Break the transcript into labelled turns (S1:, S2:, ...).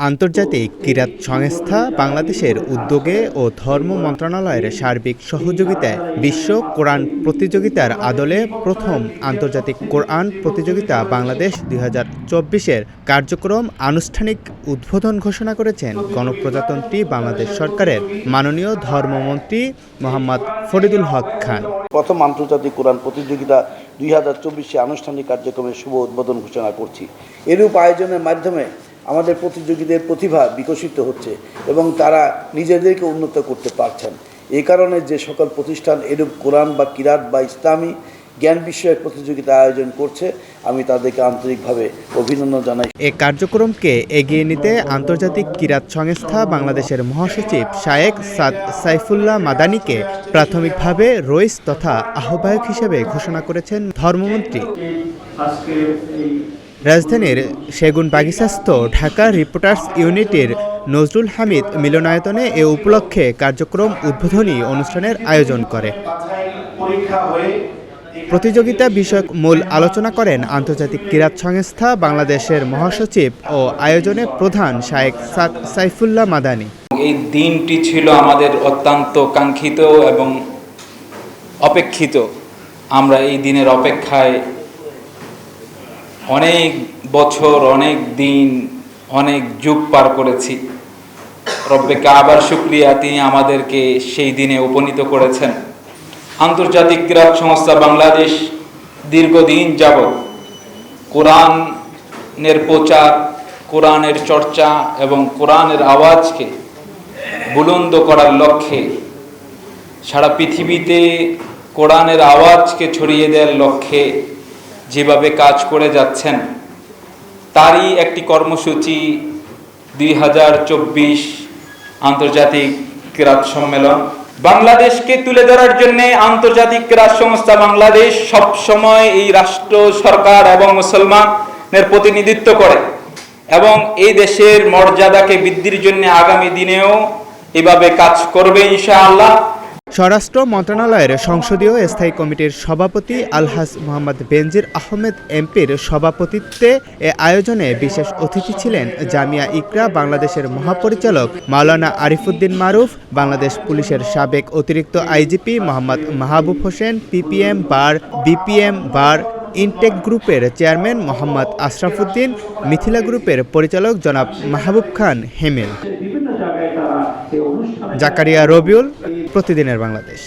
S1: আন্তর্জাতিক কিরাত সংস্থা বাংলাদেশের উদ্যোগে ও ধর্ম মন্ত্রণালয়ের সার্বিক সহযোগিতায় বিশ্ব কোরআন প্রতিযোগিতার আদলে প্রথম আন্তর্জাতিক কোরআন প্রতিযোগিতা বাংলাদেশ 2024-এর কার্যক্রম আনুষ্ঠানিক উদ্বোধন ঘোষণা করেছেন গণপ্রজাতন্ত্রী বাংলাদেশ সরকারের মাননীয় ধর্মমন্ত্রী মোহাম্মদ ফরিদুল হক খান।
S2: প্রথম আন্তর্জাতিক কোরআন প্রতিযোগিতা 2024 আনুষ্ঠানিক কার্যক্রমের শুভ উদ্বোধন ঘোষণা করছি। এরূপ আয়োজনের মাধ্যমে আমাদের প্রতিযোগীদের প্রতিভা বিকশিত হচ্ছে এবং তারা নিজেদেরকে উন্নত করতে পারছেন। এই কারণে যে সকল প্রতিষ্ঠান এরূপ কোরআন বা কিরাত বা ইসলামী জ্ঞান বিষয়ক প্রতিযোগিতা আয়োজন করছে, আমি তাদেরকে আন্তরিকভাবে অভিনন্দন জানাই।
S1: এই কার্যক্রমকে এগিয়ে নিতে আন্তর্জাতিক কিরাত সংস্থা বাংলাদেশের মহাসচিব শায়েখ সাদ সাইফুল্লাহ মাদানীকে প্রাথমিকভাবে রইস তথা আহ্বায়ক হিসেবে ঘোষণা করেছেন ধর্মমন্ত্রী। রাজধানীর সেগুনবাগিচাস্থ ঢাকা রিপোর্টার্স ইউনিটির নজরুল হামিদ মিলনায়তনে এ উপলক্ষে কার্যক্রম উদ্বোধনী অনুষ্ঠানের আয়োজন করে। প্রতিযোগিতা বিষয়ক মূল আলোচনা করেন আন্তর্জাতিক কিরাত সংস্থা বাংলাদেশের মহাসচিব ও আয়োজনে প্রধান শায়েখ সাদ সাইফুল্লাহ মাদানী।
S3: এই দিনটি ছিল আমাদের অত্যন্ত কাঙ্ক্ষিত এবং অপেক্ষিত। আমরা এই দিনের অপেক্ষায় অনেক বছর, অনেক দিন, অনেক যুগ পার করেছি। রব্বে কাবার শুকরিয়া, তিনি আমাদেরকে সেই দিনে উপনীত করেছেন। আন্তর্জাতিক কিরাত সংস্থা বাংলাদেশ দীর্ঘদিন যাবৎ কোরআনের প্রচার, কোরআনের চর্চা এবং কোরআনের আওয়াজকে বুলন্দ করার লক্ষ্যে সারা পৃথিবীতে কোরআনের আওয়াজকে ছড়িয়ে দেওয়ার লক্ষ্যে যেভাবে কাজ করে যাচ্ছেন, তারই একটি কর্মসূচি 2024 আন্তর্জাতিক কিরাত সম্মেলন। বাংলাদেশকে তুলে ধরার জন্য আন্তর্জাতিক কিরাত সংস্থা বাংলাদেশ সবসময় এই রাষ্ট্র, সরকার এবং মুসলমানের প্রতিনিধিত্ব করে এবং এই দেশের মর্যাদাকে বৃদ্ধির জন্য আগামী দিনেও এভাবে কাজ করবে ইনশাআল্লাহ।
S1: স্বরাষ্ট্র মন্ত্রণালয়ের সংসদীয় স্থায়ী কমিটির সভাপতি আলহাজ মোহাম্মদ বেনজির আহমেদ এমপির সভাপতিত্বে এ আয়োজনে বিশেষ অতিথি ছিলেন জামিয়া ইকরা বাংলাদেশের মহাপরিচালক মাওলানা আরিফুদ্দিন মারুফ, বাংলাদেশ পুলিশের সাবেক অতিরিক্ত আইজিপি মোহাম্মদ মাহবুব হোসেন, পিপিএম বার, বিপিএম বার, ইনটেক গ্রুপের চেয়ারম্যান মোহাম্মদ আশরাফুদ্দিন, মিথিলা গ্রুপের পরিচালক জনাব মাহবুব খান হেমেল। জাকারিয়া রবিউল, প্রতিদিনের বাংলাদেশ।